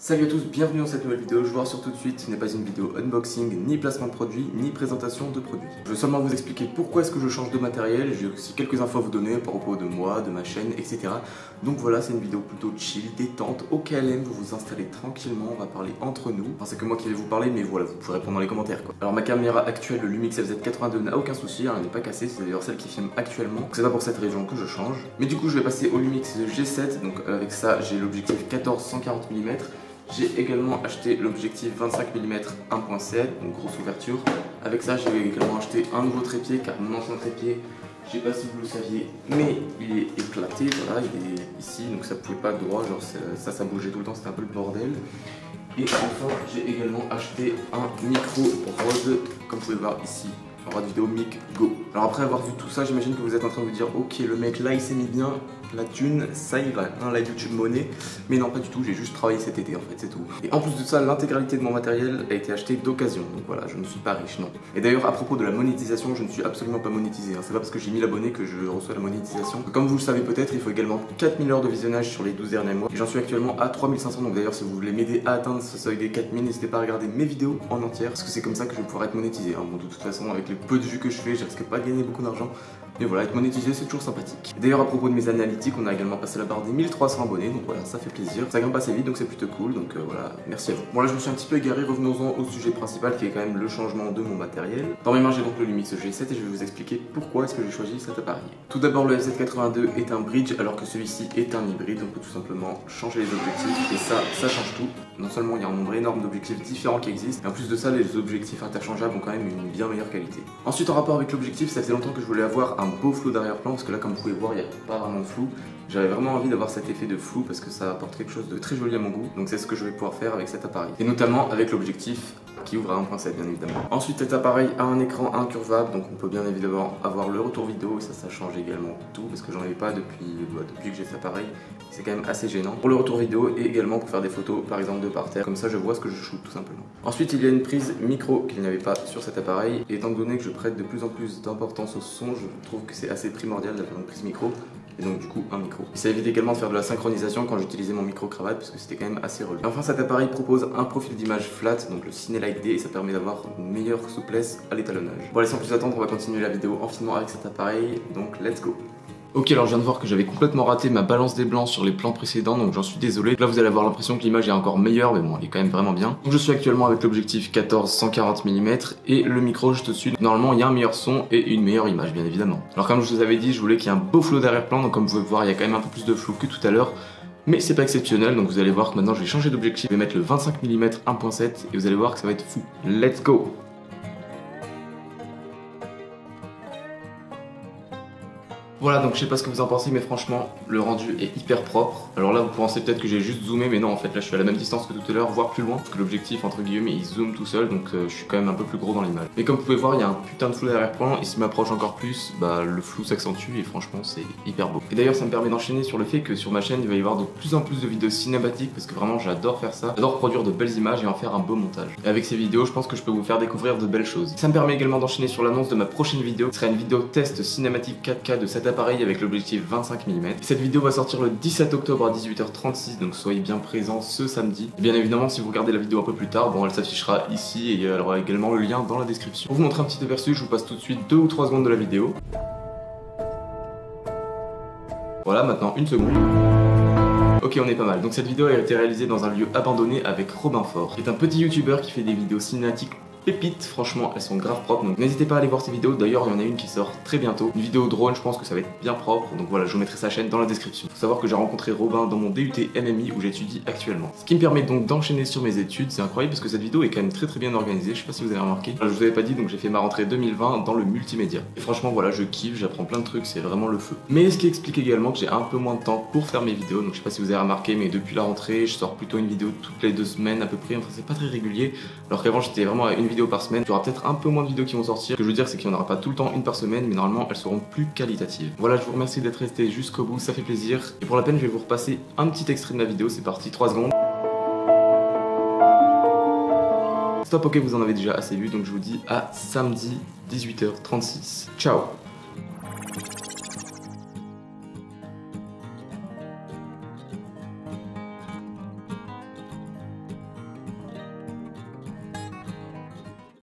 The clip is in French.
Salut à tous, bienvenue dans cette nouvelle vidéo. Je vous rassure tout de suite, ce n'est pas une vidéo unboxing, ni placement de produits, ni présentation de produits. Je veux seulement vous expliquer pourquoi est-ce que je change de matériel. J'ai aussi quelques infos à vous donner à propos de moi, de ma chaîne, etc. Donc voilà, c'est une vidéo plutôt chill, détente, au KLM, vous vous installez tranquillement, on va parler entre nous. Enfin, c'est que moi qui vais vous parler, mais voilà, vous pourrez répondre dans les commentaires quoi. Alors ma caméra actuelle, le Lumix FZ82 n'a aucun souci, elle n'est pas cassée, c'est d'ailleurs celle qui filme actuellement. Donc c'est pas pour cette région que je change. Mais du coup, je vais passer au Lumix G7, donc avec ça, j'ai l'objectif 14-140 mm. J'ai également acheté l'objectif 25 mm 1.7, donc grosse ouverture. Avec ça, j'ai également acheté un nouveau trépied car mon ancien trépied, je sais pas si vous le saviez, mais il est éclaté, voilà, il est ici, donc ça pouvait pas être droit, genre ça bougeait tout le temps, c'était un peu le bordel. Et enfin, j'ai également acheté un micro Rode, comme vous pouvez voir ici. Rode Vidéo Mic Go. Alors après avoir vu tout ça, j'imagine que vous êtes en train de vous dire ok, le mec là il s'est mis bien la thune, ça il va, la YouTube monnaie. Mais non, pas du tout, j'ai juste travaillé cet été en fait, c'est tout. Et en plus de ça, l'intégralité de mon matériel a été acheté d'occasion. Donc voilà, je ne suis pas riche, non. Et d'ailleurs, à propos de la monétisation, je ne suis absolument pas monétisé. Hein. C'est pas parce que j'ai 1000 abonnés que je reçois la monétisation. Comme vous le savez peut-être, il faut également 4000 heures de visionnage sur les 12 derniers mois. Et j'en suis actuellement à 3500. Donc d'ailleurs, si vous voulez m'aider à atteindre ce seuil des 4000, n'hésitez pas à regarder mes vidéos en entière. Parce que c'est comme ça que je pourrai être monétisé. Hein. Bon, de toute façon, avec les peu de vues que je fais, je risque pas de gagner beaucoup d'argent. Mais voilà, être monétisé c'est toujours sympathique. D'ailleurs à propos de mes analytiques, on a également passé la barre des 1300 abonnés, donc voilà, ça fait plaisir. Ça grimpe assez vite, donc c'est plutôt cool, donc voilà, merci à vous. Bon là je me suis un petit peu égaré, revenons-en au sujet principal qui est quand même le changement de mon matériel. Dans mes mains j'ai donc le Lumix G7 et je vais vous expliquer pourquoi est-ce que j'ai choisi cet appareil. Tout d'abord le FZ82 est un bridge alors que celui-ci est un hybride, on peut tout simplement changer les objectifs et ça change tout. Non seulement il y a un nombre énorme d'objectifs différents qui existent, mais en plus de ça les objectifs interchangeables ont quand même une bien meilleure qualité. Ensuite en rapport avec l'objectif, ça faisait longtemps que je voulais avoir un beau flou d'arrière-plan parce que là comme vous pouvez voir il n'y a pas vraiment de flou. J'avais vraiment envie d'avoir cet effet de flou parce que ça apporte quelque chose de très joli à mon goût, donc c'est ce que je vais pouvoir faire avec cet appareil. Et notamment avec l'objectif qui ouvre à 1.7 bien évidemment. Ensuite cet appareil a un écran incurvable, donc on peut bien évidemment avoir le retour vidéo et ça change également tout parce que j'en avais pas depuis que j'ai cet appareil. C'est quand même assez gênant. Pour le retour vidéo et également pour faire des photos par exemple de par terre, comme ça je vois ce que je shoot tout simplement. Ensuite il y a une prise micro qu'il n'y avait pas sur cet appareil et étant donné que je prête de plus en plus d'importance au son, je trouve que c'est assez primordial d'avoir une prise micro. Et donc du coup un micro. Et ça évite également de faire de la synchronisation quand j'utilisais mon micro cravate parce que c'était quand même assez relou. Et enfin cet appareil propose un profil d'image flat, donc le Cine Light D, et ça permet d'avoir une meilleure souplesse à l'étalonnage. Bon allez, sans plus attendre, on va continuer la vidéo en filmant avec cet appareil, donc let's go. Ok, alors je viens de voir que j'avais complètement raté ma balance des blancs sur les plans précédents, donc j'en suis désolé. Là vous allez avoir l'impression que l'image est encore meilleure, mais bon elle est quand même vraiment bien. Donc je suis actuellement avec l'objectif 14-140 mm et le micro juste au-dessus. Normalement il y a un meilleur son et une meilleure image bien évidemment. Alors comme je vous avais dit, je voulais qu'il y ait un beau flou d'arrière-plan, donc comme vous pouvez voir il y a quand même un peu plus de flou que tout à l'heure. Mais c'est pas exceptionnel, donc vous allez voir que maintenant je vais changer d'objectif, je vais mettre le 25 mm 1.7 et vous allez voir que ça va être fou. Let's go! Voilà, donc je sais pas ce que vous en pensez, mais franchement, le rendu est hyper propre. Alors là, vous pensez peut-être que j'ai juste zoomé, mais non, en fait, là, je suis à la même distance que tout à l'heure, voire plus loin, parce que l'objectif, entre guillemets, il zoome tout seul, donc je suis quand même un peu plus gros dans l'image. Mais comme vous pouvez voir, il y a un putain de flou d'arrière-plan, et s'il m'approche encore plus, bah, le flou s'accentue, et franchement, c'est hyper beau. Et d'ailleurs, ça me permet d'enchaîner sur le fait que sur ma chaîne, il va y avoir de plus en plus de vidéos cinématiques, parce que vraiment, j'adore faire ça. J'adore produire de belles images et en faire un beau montage. Et avec ces vidéos, je pense que je peux vous faire découvrir de belles choses. Ça me permet également d'enchaîner sur l'annonce de ma prochaine vidéo, qui sera une vidéo test cinématique 4K de cet appareil avec l'objectif 25 mm. Cette vidéo va sortir le 17 octobre à 18h36, donc soyez bien présents ce samedi. Et bien évidemment, si vous regardez la vidéo un peu plus tard, bon, elle s'affichera ici et elle aura également le lien dans la description. Pour vous montrer un petit aperçu, je vous passe tout de suite 2 ou 3 secondes de la vidéo. Voilà, maintenant une seconde. Ok, on est pas mal. Donc cette vidéo a été réalisée dans un lieu abandonné avec Robin Fort, qui est un petit youtubeur qui fait des vidéos cinématiques pépites, franchement elles sont grave propres, donc n'hésitez pas à aller voir ces vidéos. D'ailleurs il y en a une qui sort très bientôt, une vidéo drone, je pense que ça va être bien propre, donc voilà, je vous mettrai sa chaîne dans la description. Faut savoir que j'ai rencontré Robin dans mon DUT MMI où j'étudie actuellement, ce qui me permet donc d'enchaîner sur mes études. C'est incroyable parce que cette vidéo est quand même très bien organisée, je sais pas si vous avez remarqué. Je vous avais pas dit, donc j'ai fait ma rentrée 2020 dans le multimédia, et franchement voilà, je kiffe, j'apprends plein de trucs, c'est vraiment le feu. Mais ce qui explique également que j'ai un peu moins de temps pour faire mes vidéos, donc je sais pas si vous avez remarqué, mais depuis la rentrée je sors plutôt une vidéo toutes les 2 semaines à peu près, enfin c'est pas très régulier, alors qu'avant j'étais vraiment à une vidéo par semaine. Il y aura peut-être un peu moins de vidéos qui vont sortir. Ce que je veux dire, c'est qu'il n'y en aura pas tout le temps une par semaine, mais normalement elles seront plus qualitatives. Voilà, je vous remercie d'être resté jusqu'au bout, ça fait plaisir. Et pour la peine, je vais vous repasser un petit extrait de ma vidéo, c'est parti, 3 secondes. Stop, ok, vous en avez déjà assez vu, donc je vous dis à samedi 18h36. Ciao!